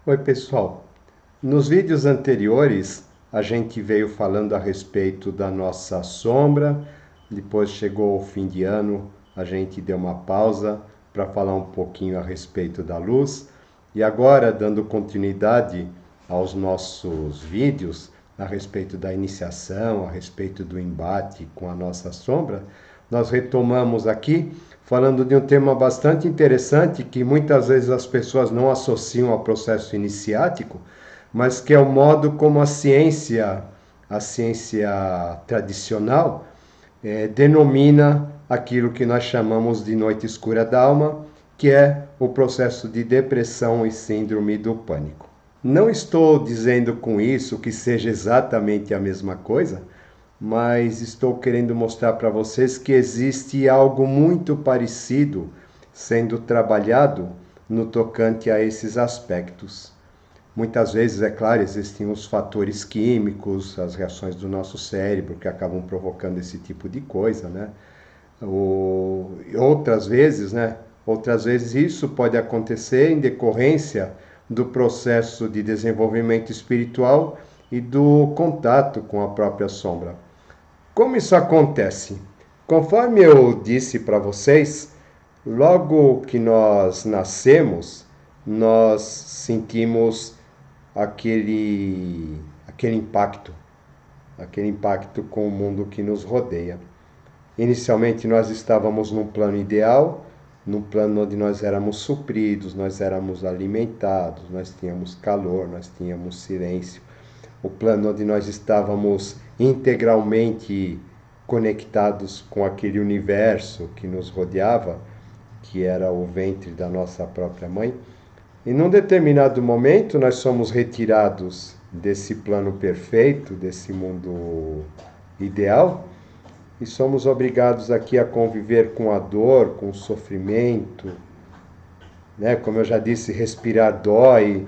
Oi, pessoal. Nos vídeos anteriores, a gente veio falando a respeito da nossa sombra, depois chegou o fim de ano, a gente deu uma pausa para falar um pouquinho a respeito da luz, e agora, dando continuidade aos nossos vídeos a respeito da iniciação, a respeito do embate com a nossa sombra, nós retomamos aqui falando de um tema bastante interessante que muitas vezes as pessoas não associam ao processo iniciático, mas que é o modo como a ciência tradicional, denomina aquilo que nós chamamos de noite escura da alma, que é o processo de depressão e síndrome do pânico. Não estou dizendo com isso que seja exatamente a mesma coisa, mas estou querendo mostrar para vocês que existe algo muito parecido sendo trabalhado no tocante a esses aspectos. Muitas vezes, é claro, existem os fatores químicos, as reações do nosso cérebro que acabam provocando esse tipo de coisa, né? Outras vezes isso pode acontecer em decorrência do processo de desenvolvimento espiritual e do contato com a própria sombra. Como isso acontece? Conforme eu disse para vocês, logo que nós nascemos, nós sentimos aquele impacto com o mundo que nos rodeia. Inicialmente nós estávamos num plano ideal, num plano onde nós éramos supridos, nós éramos alimentados, nós tínhamos calor, nós tínhamos silêncio. O plano onde nós estávamos integralmente conectados com aquele universo que nos rodeava, que era o ventre da nossa própria mãe. E num determinado momento nós somos retirados desse plano perfeito, desse mundo ideal, e somos obrigados aqui a conviver com a dor, com o sofrimento, né? Como eu já disse, respirar dói,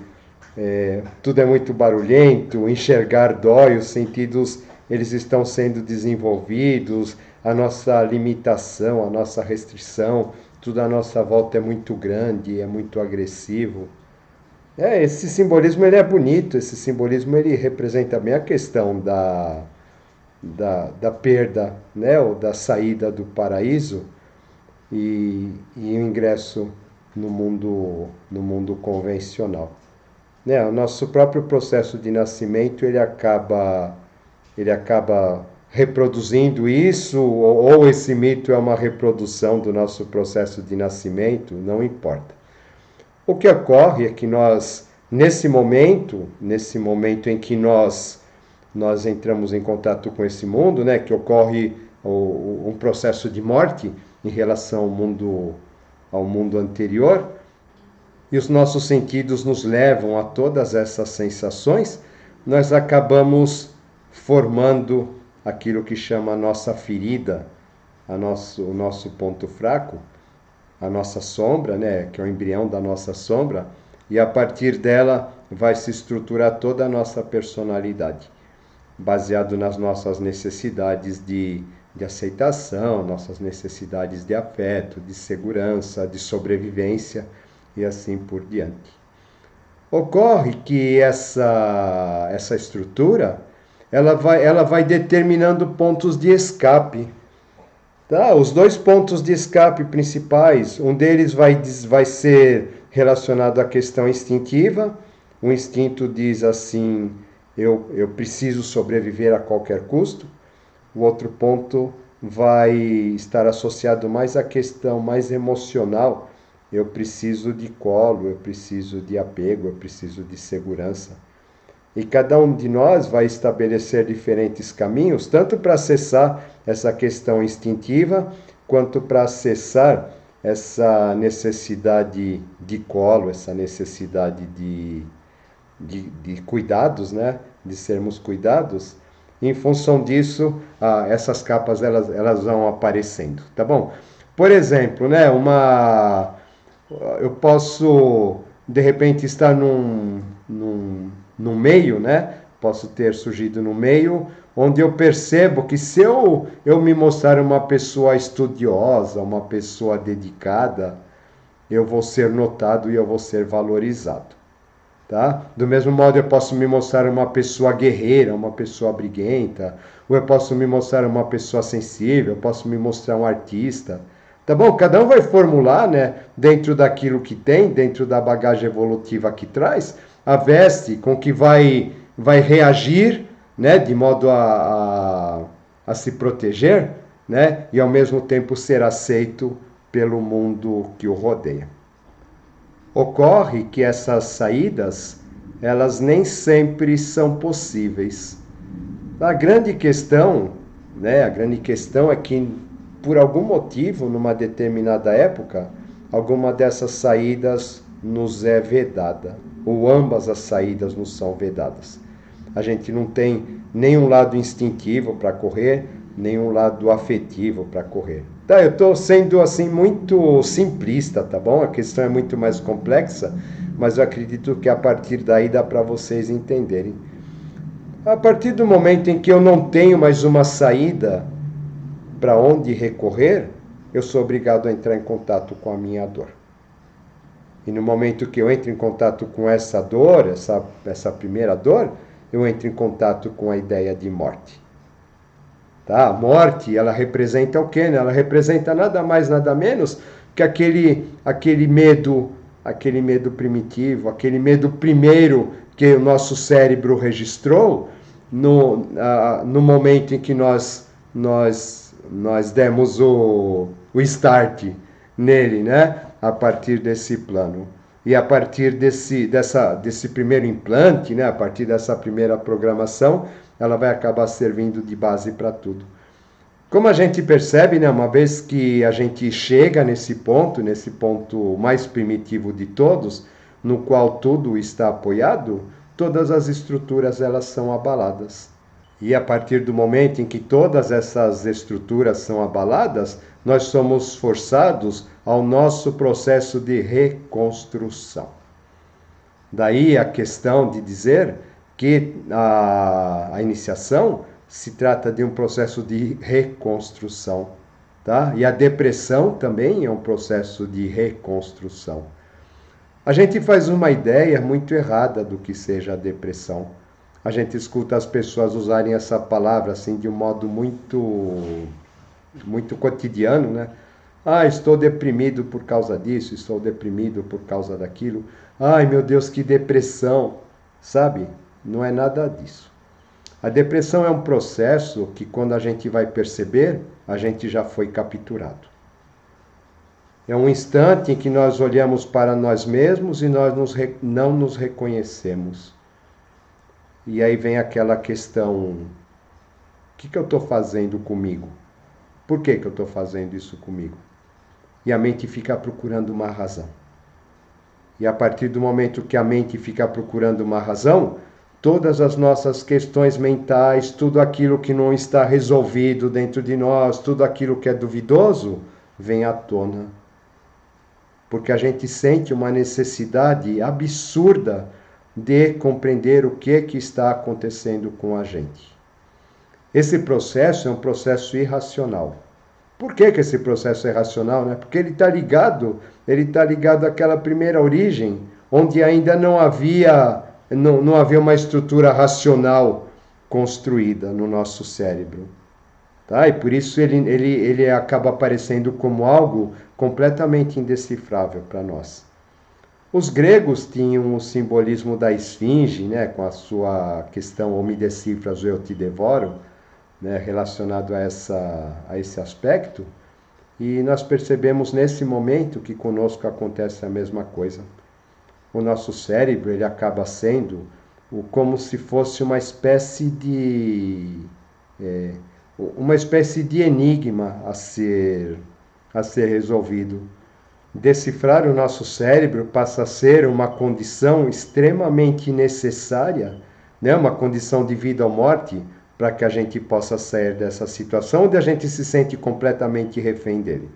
tudo é muito barulhento, enxergar dói, os sentidos eles estão sendo desenvolvidos, a nossa limitação, a nossa restrição, tudo à nossa volta é muito grande, é muito agressivo. Esse simbolismo ele é bonito, esse simbolismo ele representa bem a questão da perda, né, ou da saída do paraíso e o ingresso no mundo convencional. O nosso próprio processo de nascimento ele acaba reproduzindo isso, ou esse mito é uma reprodução do nosso processo de nascimento, não importa. O que ocorre é que nós, nesse momento em que nós entramos em contato com esse mundo, né, que ocorre um processo de morte em relação ao mundo anterior, e os nossos sentidos nos levam a todas essas sensações, nós acabamos formando aquilo que chama a nossa ferida, o nosso ponto fraco, a nossa sombra, né, que é o embrião da nossa sombra, e a partir dela vai se estruturar toda a nossa personalidade, baseado nas nossas necessidades de aceitação, nossas necessidades de afeto, de segurança, de sobrevivência e assim por diante. Ocorre que essa estrutura ela vai determinando pontos de escape. Tá? Os dois pontos de escape principais, um deles vai ser relacionado à questão instintiva. O instinto diz assim, eu preciso sobreviver a qualquer custo. O outro ponto vai estar associado mais à questão mais emocional. Eu preciso de colo, eu preciso de apego, eu preciso de segurança. E cada um de nós vai estabelecer diferentes caminhos, tanto para acessar essa questão instintiva, quanto para acessar essa necessidade de colo, essa necessidade de cuidados, né? De sermos cuidados. Em função disso, essas capas elas vão aparecendo, tá bom? Por exemplo, né? Eu posso, de repente, estar num meio, né? Posso ter surgido no meio, onde eu percebo que se eu me mostrar uma pessoa estudiosa, uma pessoa dedicada, eu vou ser notado e eu vou ser valorizado. Tá? Do mesmo modo, eu posso me mostrar uma pessoa guerreira, uma pessoa briguenta, ou eu posso me mostrar uma pessoa sensível, eu posso me mostrar um artista. Tá bom? Cada um vai formular, né, dentro daquilo que tem, dentro da bagagem evolutiva que traz, a veste com que vai reagir, né, de modo a se proteger, né, e ao mesmo tempo ser aceito pelo mundo que o rodeia. Ocorre que essas saídas, elas nem sempre são possíveis. A grande questão, né, a grande questão é que, por algum motivo, numa determinada época, alguma dessas saídas nos é vedada, ou ambas as saídas nos são vedadas. A gente não tem nenhum lado instintivo para correr, nenhum lado afetivo para correr. Tá, eu estou sendo assim muito simplista, tá bom? A questão é muito mais complexa, mas eu acredito que a partir daí dá para vocês entenderem. A partir do momento em que eu não tenho mais uma saída para onde recorrer, eu sou obrigado a entrar em contato com a minha dor. E no momento que eu entro em contato com essa dor, essa primeira dor, eu entro em contato com a ideia de morte. Tá? A morte, ela representa o quê? Né? Ela representa nada mais, nada menos que aquele medo primitivo, aquele medo primeiro que o nosso cérebro registrou no momento em que nós demos o start nele, né? A partir desse plano. E a partir desse primeiro implante, né? A partir dessa primeira programação, ela vai acabar servindo de base para tudo. Como a gente percebe, né, uma vez que a gente chega nesse ponto mais primitivo de todos, no qual tudo está apoiado, todas as estruturas elas são abaladas. E a partir do momento em que todas essas estruturas são abaladas, nós somos forçados ao nosso processo de reconstrução. Daí a questão de dizer que a iniciação se trata de um processo de reconstrução, tá? E a depressão também é um processo de reconstrução. A gente faz uma ideia muito errada do que seja a depressão. A gente escuta as pessoas usarem essa palavra assim de um modo muito cotidiano, né? Ah, estou deprimido por causa disso, estou deprimido por causa daquilo. Ai, meu Deus, que depressão, sabe? Não é nada disso. A depressão é um processo que, quando a gente vai perceber, a gente já foi capturado. É um instante em que nós olhamos para nós mesmos e nós não nos reconhecemos. E aí vem aquela questão: o que eu estou fazendo comigo? Por que eu estou fazendo isso comigo? E a mente fica procurando uma razão. E a partir do momento que a mente fica procurando uma razão, todas as nossas questões mentais, tudo aquilo que não está resolvido dentro de nós, tudo aquilo que é duvidoso, vem à tona. Porque a gente sente uma necessidade absurda de compreender o que está acontecendo com a gente. Esse processo é um processo irracional. Por que esse processo é irracional? Né? Porque ele está ligado àquela primeira origem, onde ainda não havia uma estrutura racional construída no nosso cérebro. Tá? E por isso ele acaba aparecendo como algo completamente indecifrável para nós. Os gregos tinham o simbolismo da esfinge, né, com a sua questão ou me decifras ou eu te devoro, né, relacionado a esse aspecto, e nós percebemos nesse momento que conosco acontece a mesma coisa. O nosso cérebro ele acaba sendo como se fosse uma espécie de enigma a ser resolvido. Decifrar o nosso cérebro passa a ser uma condição extremamente necessária, né? Uma condição de vida ou morte, para que a gente possa sair dessa situação onde a gente se sente completamente refém dele.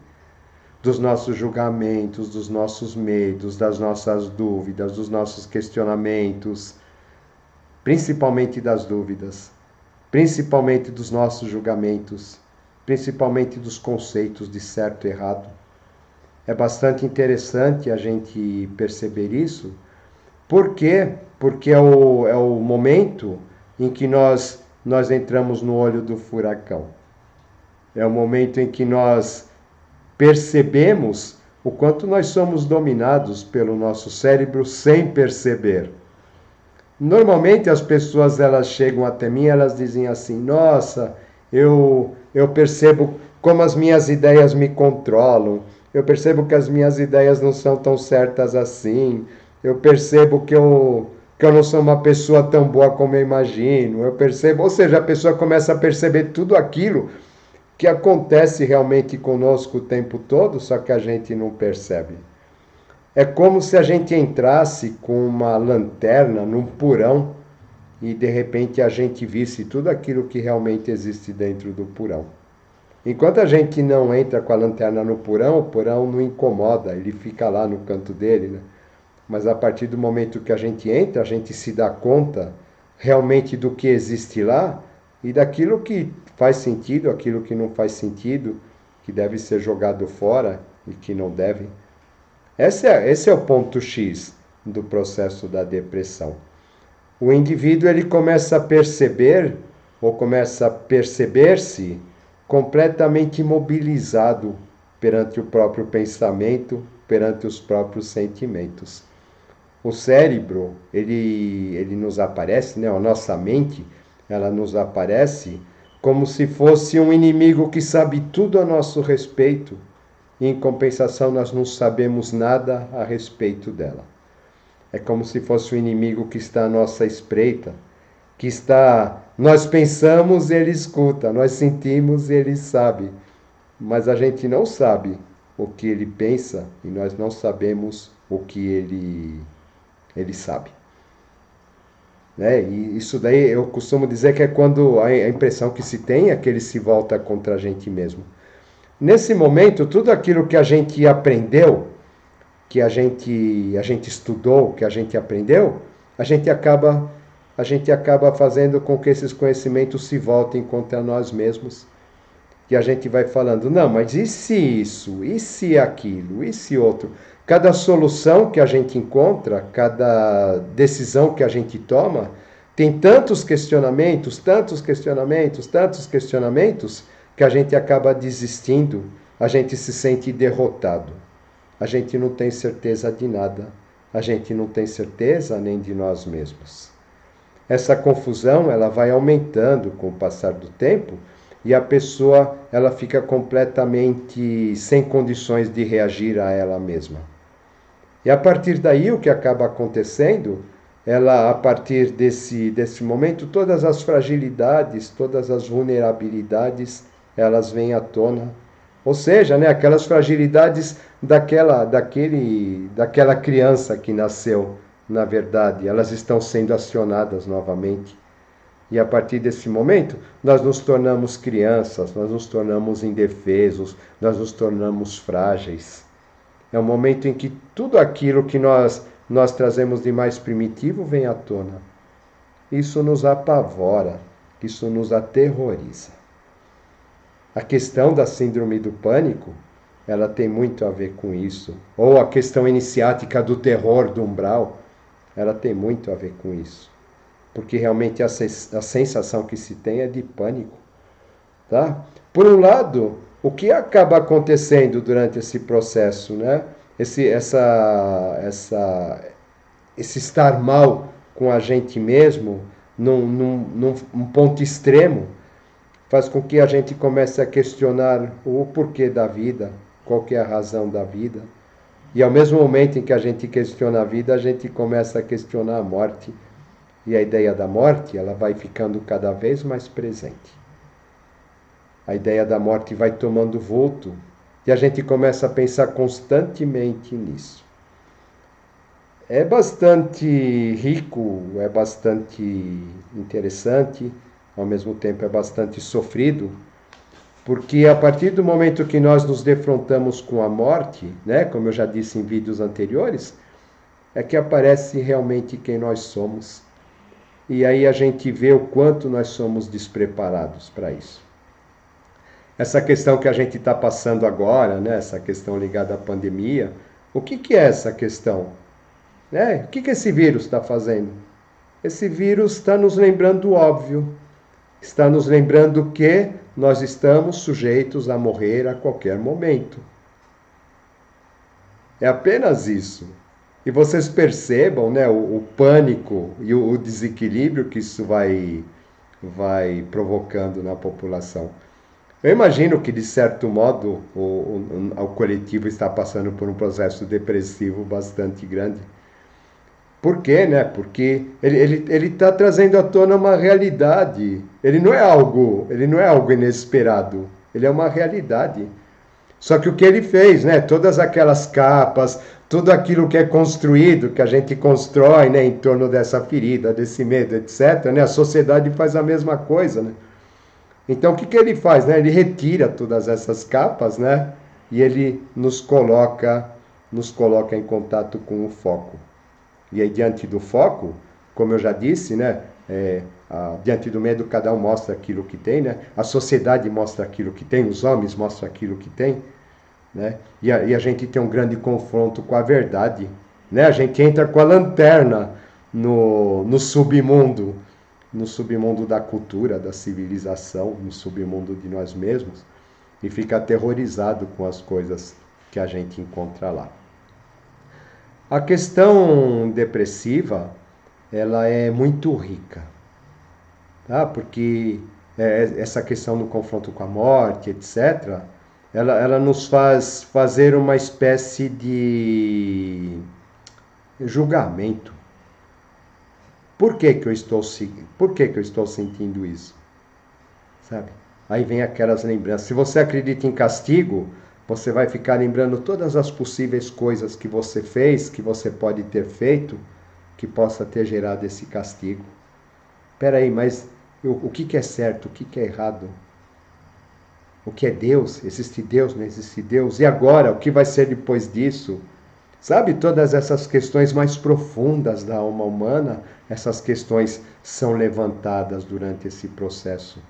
Dos nossos julgamentos, dos nossos medos, das nossas dúvidas, dos nossos questionamentos, principalmente das dúvidas, principalmente dos nossos julgamentos, principalmente dos conceitos de certo e errado. É bastante interessante a gente perceber isso, Por quê? Porque é o momento em que nós entramos no olho do furacão. É o momento em que nós percebemos o quanto nós somos dominados pelo nosso cérebro sem perceber. Normalmente as pessoas elas chegam até mim, elas dizem assim: "Nossa, eu percebo como as minhas ideias me controlam. Eu percebo que as minhas ideias não são tão certas assim. Eu percebo que eu não sou uma pessoa tão boa como eu imagino. Eu percebo", ou seja, a pessoa começa a perceber tudo aquilo que acontece realmente conosco o tempo todo, só que a gente não percebe. É como se a gente entrasse com uma lanterna num porão e de repente a gente visse tudo aquilo que realmente existe dentro do porão. Enquanto a gente não entra com a lanterna no porão, o porão não incomoda, ele fica lá no canto dele, né? Mas a partir do momento que a gente entra, a gente se dá conta realmente do que existe lá e daquilo que faz sentido, aquilo que não faz sentido, que deve ser jogado fora e que não deve. Esse é o ponto X do processo da depressão. O indivíduo ele começa a perceber ou começa a perceber-se completamente imobilizado perante o próprio pensamento, perante os próprios sentimentos. O cérebro, ele nos aparece, né? A nossa mente, ela nos aparece como se fosse um inimigo que sabe tudo a nosso respeito. E, em compensação, nós não sabemos nada a respeito dela. É como se fosse um inimigo que está à nossa espreita, que está... Nós pensamos e ele escuta, nós sentimos e ele sabe, mas a gente não sabe o que ele pensa e nós não sabemos o que ele sabe. Né? E isso daí eu costumo dizer que é quando a impressão que se tem é que ele se volta contra a gente mesmo. Nesse momento, tudo aquilo que a gente aprendeu, que a gente estudou, que a gente aprendeu, a gente acaba fazendo com que esses conhecimentos se voltem contra nós mesmos. E a gente vai falando, não, mas e se isso? E se aquilo? E se outro? Cada solução que a gente encontra, cada decisão que a gente toma, tem tantos questionamentos, tantos questionamentos, tantos questionamentos, que a gente acaba desistindo, a gente se sente derrotado. A gente não tem certeza de nada. A gente não tem certeza nem de nós mesmos. Essa confusão ela vai aumentando com o passar do tempo e a pessoa ela fica completamente sem condições de reagir a ela mesma. E a partir daí o que acaba acontecendo, ela a partir desse momento, todas as fragilidades, todas as vulnerabilidades, elas vêm à tona. Ou seja, né, aquelas fragilidades daquela criança que nasceu, na verdade, elas estão sendo acionadas novamente. E a partir desse momento, nós nos tornamos crianças, nós nos tornamos indefesos, nós nos tornamos frágeis. É um momento em que tudo aquilo que nós trazemos de mais primitivo vem à tona. Isso nos apavora, isso nos aterroriza. A questão da síndrome do pânico, ela tem muito a ver com isso. Ou a questão iniciática do terror do umbral, ela tem muito a ver com isso. Porque realmente a sensação que se tem é de pânico. Tá? Por um lado, o que acaba acontecendo durante esse processo, né? Esse estar mal com a gente mesmo, num ponto extremo, faz com que a gente comece a questionar o porquê da vida, qual que é a razão da vida. E ao mesmo momento em que a gente questiona a vida, a gente começa a questionar a morte. E a ideia da morte, ela vai ficando cada vez mais presente. A ideia da morte vai tomando vulto e a gente começa a pensar constantemente nisso. É bastante rico, é bastante interessante, ao mesmo tempo é bastante sofrido, porque a partir do momento que nós nos defrontamos com a morte, né, como eu já disse em vídeos anteriores, é que aparece realmente quem nós somos. E aí a gente vê o quanto nós somos despreparados para isso. Essa questão que a gente está passando agora, né, essa questão ligada à pandemia, o que é essa questão? Né? O que esse vírus está fazendo? Esse vírus está nos lembrando o óbvio, está nos lembrando que nós estamos sujeitos a morrer a qualquer momento. É apenas isso. E vocês percebam, né, o pânico e o desequilíbrio que isso vai provocando na população. Eu imagino que, de certo modo, o coletivo está passando por um processo depressivo bastante grande. Por quê, né? Porque ele está trazendo à tona uma realidade. Ele não é algo inesperado. Ele é uma realidade. Só que o que ele fez, né? Todas aquelas capas, tudo aquilo que é construído, que a gente constrói, né, em torno dessa ferida, desse medo, etc., né? A sociedade faz a mesma coisa, né? Então, o que ele faz, né? Ele retira todas essas capas, né? E ele nos coloca em contato com o foco. E aí, diante do foco, como eu já disse, né? Diante do medo, cada um mostra aquilo que tem, né? A sociedade mostra aquilo que tem, os homens mostram aquilo que tem, né? E a gente tem um grande confronto com a verdade, né? A gente entra com a lanterna no submundo, no submundo da cultura, da civilização, no submundo de nós mesmos, e fica aterrorizado com as coisas que a gente encontra lá. A questão depressiva, ela é muito rica, tá? Porque essa questão do confronto com a morte, etc., ela nos faz fazer uma espécie de julgamento. Por que que eu estou sentindo isso? Sabe? Aí vem aquelas lembranças. Se você acredita em castigo, você vai ficar lembrando todas as possíveis coisas que você fez, que você pode ter feito, que possa ter gerado esse castigo. Espera aí, mas o que é certo, o que é errado? O que é Deus? Existe Deus, não existe Deus? E agora, o que vai ser depois disso? Sabe, todas essas questões mais profundas da alma humana, essas questões são levantadas durante esse processo.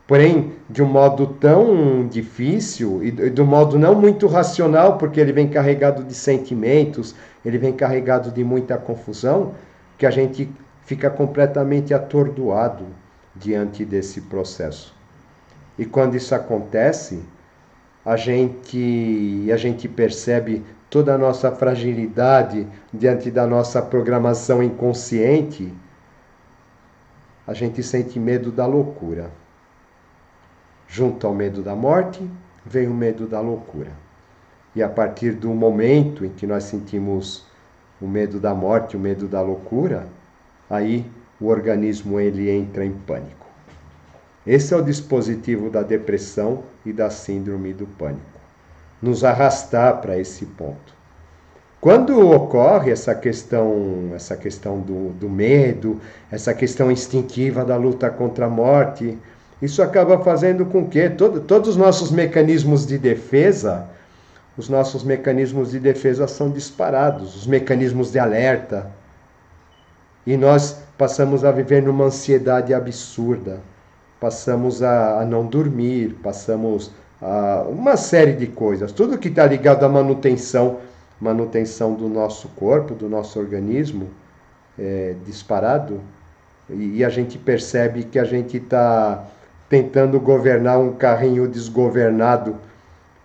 Porém, de um modo tão difícil e de um modo não muito racional, porque ele vem carregado de sentimentos, ele vem carregado de muita confusão, que a gente fica completamente atordoado diante desse processo. E quando isso acontece, a gente percebe toda a nossa fragilidade diante da nossa programação inconsciente, a gente sente medo da loucura. Junto ao medo da morte, vem o medo da loucura. E a partir do momento em que nós sentimos o medo da morte, o medo da loucura, aí o organismo ele entra em pânico. Esse é o dispositivo da depressão e da síndrome do pânico. Nos arrastar para esse ponto. Quando ocorre essa questão do medo, essa questão instintiva da luta contra a morte, isso acaba fazendo com que todos os nossos mecanismos de defesa, são disparados, os mecanismos de alerta. E nós passamos a viver numa ansiedade absurda, passamos a não dormir, passamos a uma série de coisas. Tudo que está ligado à manutenção do nosso corpo, do nosso organismo, disparado. E a gente percebe que a gente está tentando governar um carrinho desgovernado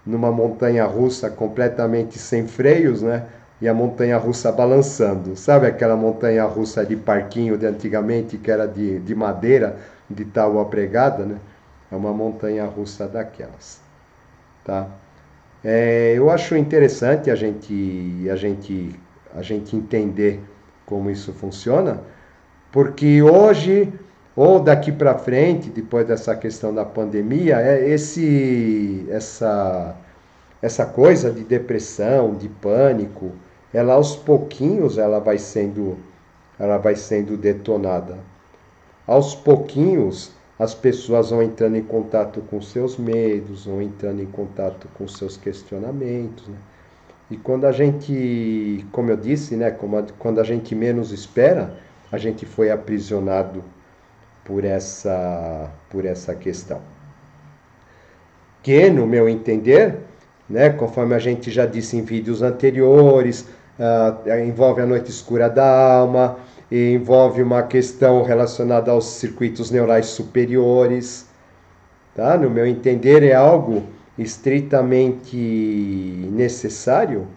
numa montanha-russa completamente sem freios, né? E a montanha-russa balançando. Sabe aquela montanha-russa de parquinho de antigamente, que era de madeira, de tábua pregada, né? É uma montanha-russa daquelas, tá? Eu acho interessante a gente entender como isso funciona, porque hoje, ou daqui para frente, depois dessa questão da pandemia, essa coisa de depressão, de pânico, ela aos pouquinhos ela vai sendo detonada. Aos pouquinhos as pessoas vão entrando em contato com seus medos, vão entrando em contato com seus questionamentos, né? E quando a gente, como eu disse, né, quando a gente menos espera, a gente foi aprisionado por essa questão. Que, no meu entender, né, conforme a gente já disse em vídeos anteriores, envolve a noite escura da alma, e envolve uma questão relacionada aos circuitos neurais superiores. Tá? No meu entender, é algo estritamente necessário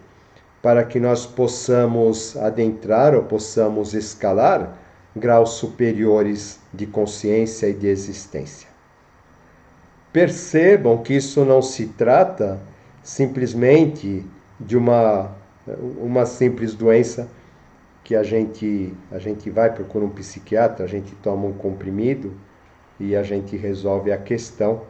para que nós possamos adentrar ou possamos escalar graus superiores de consciência e de existência. Percebam que isso não se trata simplesmente de uma simples doença que a gente vai procurar um psiquiatra, a gente toma um comprimido e a gente resolve a questão,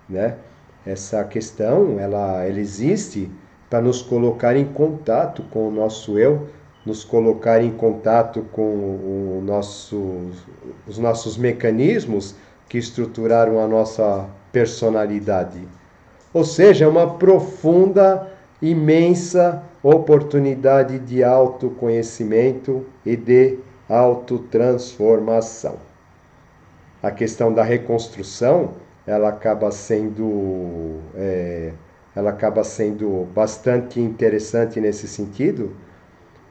né? Essa questão, ela existe para nos colocar em contato com o nosso eu, nos colocar em contato com os nossos mecanismos que estruturaram a nossa personalidade. Ou seja, é uma profunda, imensa oportunidade de autoconhecimento e de autotransformação. A questão da reconstrução, ela acaba sendo bastante interessante nesse sentido.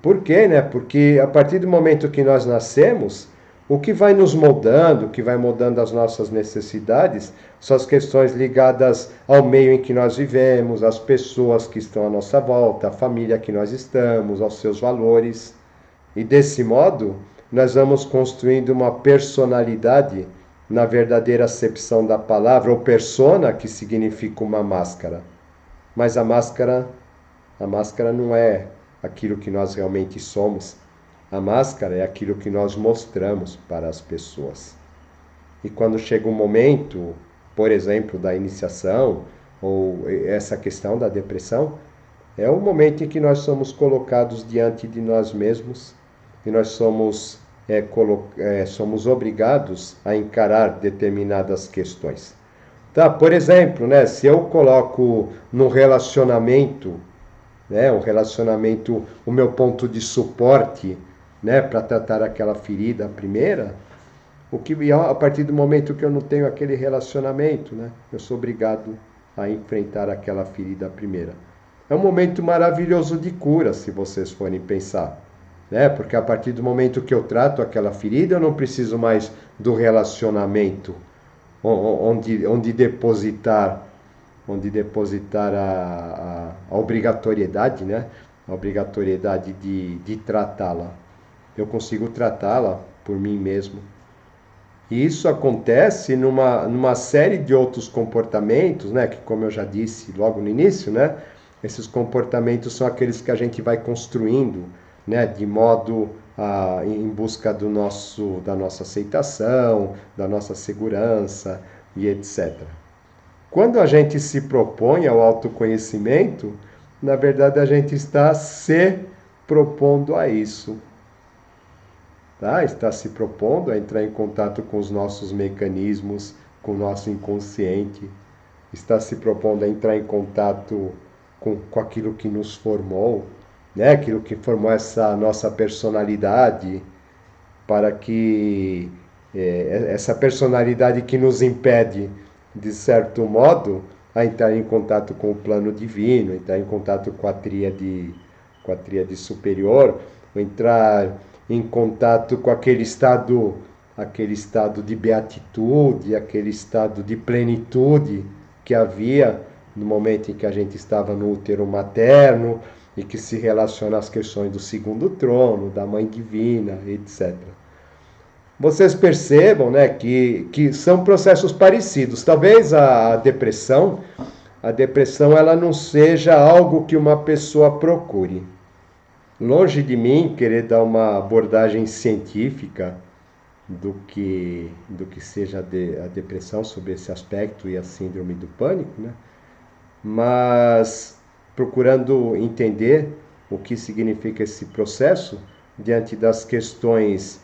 Por quê? Porque a partir do momento que nós nascemos, o que vai nos moldando, o que vai moldando as nossas necessidades, são as questões ligadas ao meio em que nós vivemos, às pessoas que estão à nossa volta, à família que nós estamos, aos seus valores. E desse modo, nós vamos construindo uma personalidade na verdadeira acepção da palavra, ou persona, que significa uma máscara. Mas a máscara não é aquilo que nós realmente somos. A máscara é aquilo que nós mostramos para as pessoas. E quando chega um momento, por exemplo, da iniciação, ou essa questão da depressão, é o momento em que nós somos colocados diante de nós mesmos e nós somos obrigados a encarar determinadas questões. Tá, por exemplo, se eu coloco num relacionamento, um relacionamento, o meu ponto de suporte, para tratar aquela ferida primeira, a partir do momento que eu não tenho aquele relacionamento, eu sou obrigado a enfrentar aquela ferida primeira. É um momento maravilhoso de cura, se vocês forem pensar. Porque a partir do momento que eu trato aquela ferida, eu não preciso mais do relacionamento onde depositar a obrigatoriedade, a obrigatoriedade de tratá-la. Eu consigo tratá-la por mim mesmo. E isso acontece numa série de outros comportamentos, que, como eu já disse logo no início, esses comportamentos são aqueles que a gente vai construindo, de modo em busca da nossa aceitação, da nossa segurança e etc. Quando a gente se propõe ao autoconhecimento, na verdade a gente está se propondo a isso. Está se propondo a entrar em contato com os nossos mecanismos, com o nosso inconsciente, está se propondo a entrar em contato com aquilo que nos formou, aquilo que formou essa nossa personalidade, para que essa personalidade que nos impede, de certo modo, a entrar em contato com o plano divino, entrar em contato com a tríade superior, ou entrar em contato com aquele estado de beatitude, aquele estado de plenitude que havia no momento em que a gente estava no útero materno e que se relaciona às questões do segundo trono, da mãe divina, etc. Vocês percebam, que são processos parecidos. Talvez a depressão ela não seja algo que uma pessoa procure. Longe de mim querer dar uma abordagem científica do que seja a depressão sobre esse aspecto e a síndrome do pânico, mas procurando entender o que significa esse processo diante das questões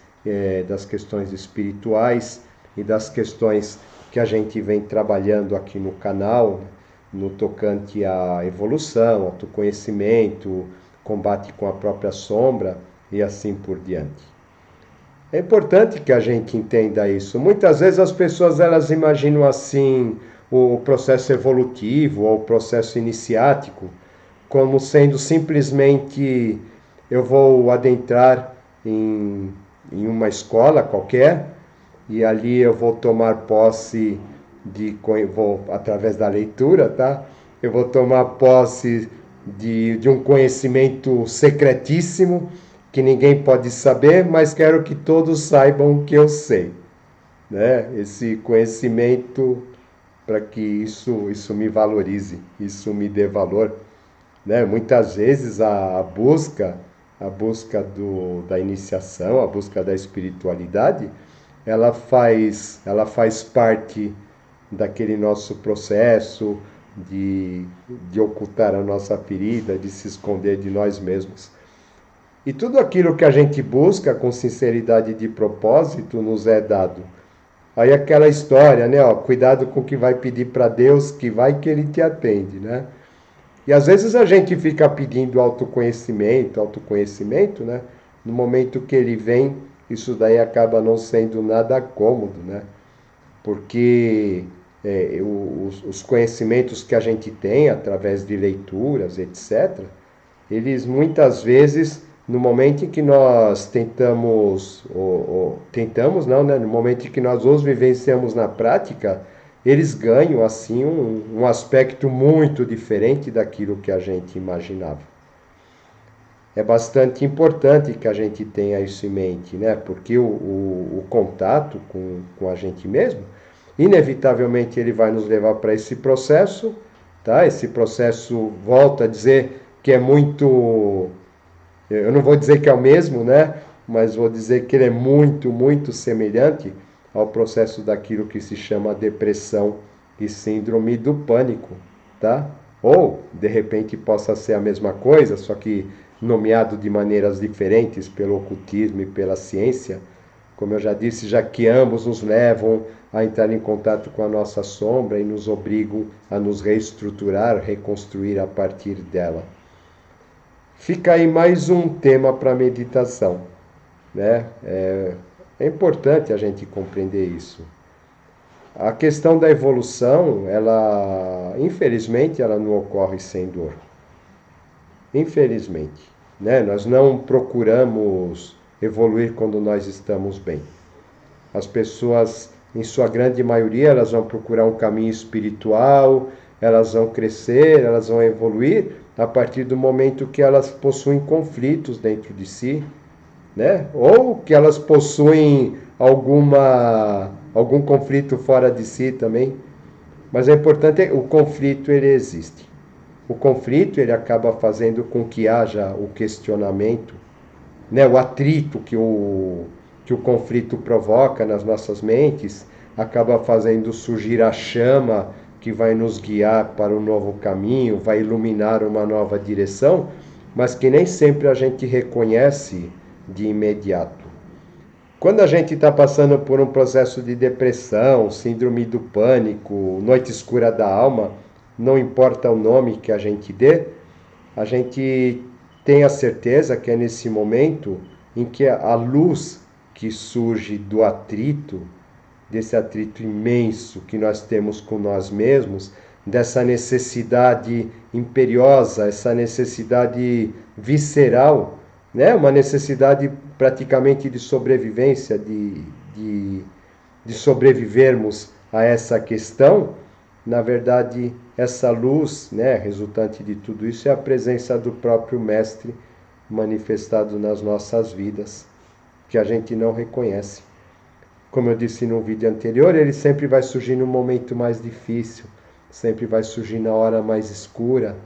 espirituais e das questões que a gente vem trabalhando aqui no canal, no tocante à evolução, autoconhecimento, combate com a própria sombra e assim por diante. É importante que a gente entenda isso. Muitas vezes as pessoas elas imaginam assim o processo evolutivo ou o processo iniciático como sendo simplesmente eu vou adentrar em uma escola qualquer, e ali eu vou tomar posse através da leitura, tá? Eu vou tomar posse de um conhecimento secretíssimo, que ninguém pode saber, mas quero que todos saibam que eu sei, né? Esse conhecimento, para que isso me valorize, isso me dê valor, né? Muitas vezes a busca da iniciação, a busca da espiritualidade, ela faz parte daquele nosso processo de ocultar a nossa ferida, de se esconder de nós mesmos. E tudo aquilo que a gente busca com sinceridade de propósito nos é dado. Aí aquela história, né? Ó, cuidado com o que vai pedir para Deus, que vai que Ele te atende, né? E às vezes a gente fica pedindo autoconhecimento, né? No momento que ele vem, isso daí acaba não sendo nada cômodo, né? Porque os conhecimentos que a gente tem através de leituras, etc., eles muitas vezes, no momento em que nós tentamos não, né? No momento em que nós os vivenciamos na prática, eles ganham assim um aspecto muito diferente daquilo que a gente imaginava. É bastante importante que a gente tenha isso em mente, né? Porque o contato com a gente mesmo, inevitavelmente ele vai nos levar para esse processo, tá? Esse processo, volta a dizer que é muito... Eu não vou dizer que é o mesmo, né? Mas vou dizer que ele é muito, muito semelhante ao processo daquilo que se chama depressão e síndrome do pânico, tá? Ou, de repente, possa ser a mesma coisa, só que nomeado de maneiras diferentes pelo ocultismo e pela ciência, como eu já disse, já que ambos nos levam a entrar em contato com a nossa sombra e nos obrigam a nos reestruturar, reconstruir a partir dela. Fica aí mais um tema para meditação, né? É importante a gente compreender isso. A questão da evolução, infelizmente, ela não ocorre sem dor. Infelizmente, né? Nós não procuramos evoluir quando nós estamos bem. As pessoas, em sua grande maioria, elas vão procurar um caminho espiritual, elas vão crescer, elas vão evoluir a partir do momento que elas possuem conflitos dentro de si, né? Ou que elas possuem algum conflito fora de si também. Mas é importante, o conflito ele existe. O conflito ele acaba fazendo com que haja o questionamento, né? O atrito que o conflito provoca nas nossas mentes acaba fazendo surgir a chama que vai nos guiar para um novo caminho, vai iluminar uma nova direção, mas que nem sempre a gente reconhece de imediato. Quando a gente está passando por um processo de depressão, síndrome do pânico, noite escura da alma, não importa o nome que a gente dê, a gente tem a certeza que é nesse momento em que a luz que surge do atrito, desse atrito imenso que nós temos com nós mesmos, dessa necessidade imperiosa, essa necessidade visceral, né? Uma necessidade praticamente de sobrevivência, de sobrevivermos a essa questão. Na verdade, essa luz, né, resultante de tudo isso, é a presença do próprio Mestre manifestado nas nossas vidas, que a gente não reconhece. Como eu disse no vídeo anterior, ele sempre vai surgir no momento mais difícil, sempre vai surgir na hora mais escura.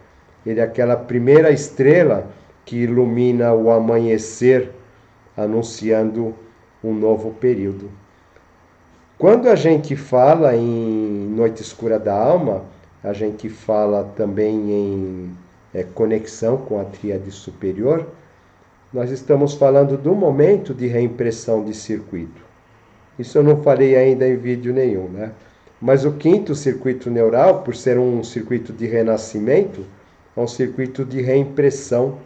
Ele é aquela primeira estrela que ilumina o amanhecer, anunciando um novo período. Quando a gente fala em noite escura da alma, a gente fala também em conexão com a tríade superior. Nós estamos falando do momento de reimpressão de circuito. Isso eu não falei ainda em vídeo nenhum, né? Mas o quinto circuito neural, por ser um circuito de renascimento, é um circuito de reimpressão.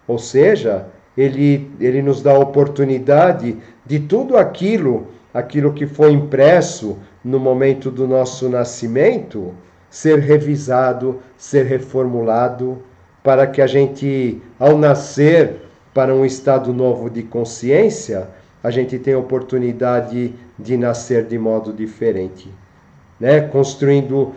Ou seja, ele nos dá a oportunidade de tudo aquilo que foi impresso no momento do nosso nascimento, ser revisado, ser reformulado, para que a gente, ao nascer, para um estado novo de consciência, a gente tem a oportunidade de nascer de modo diferente, né? Construindo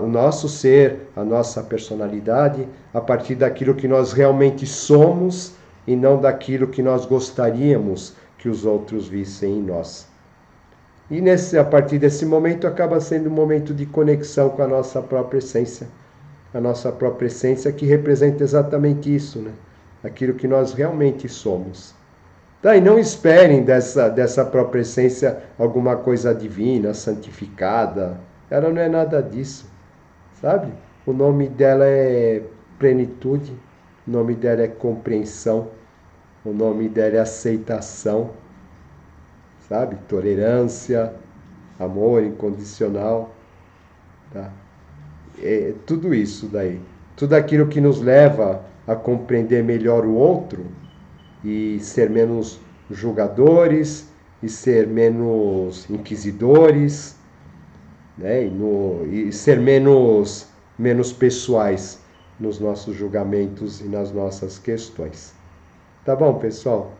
o nosso ser, a nossa personalidade, a partir daquilo que nós realmente somos e não daquilo que nós gostaríamos que os outros vissem em nós. E a partir desse momento acaba sendo um momento de conexão com a nossa própria essência. A nossa própria essência que representa exatamente isso, né? Aquilo que nós realmente somos. Tá, e não esperem dessa própria essência alguma coisa divina, santificada. Ela não é nada disso, sabe? O nome dela é plenitude, o nome dela é compreensão, o nome dela é aceitação, sabe? Tolerância, amor incondicional, tá? É tudo isso daí. Tudo aquilo que nos leva a compreender melhor o outro e ser menos julgadores e ser menos inquisidores, né? E ser menos pessoais nos nossos julgamentos e nas nossas questões. Tá bom, pessoal?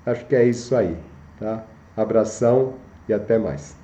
Acho que é isso aí, tá? Abração e até mais.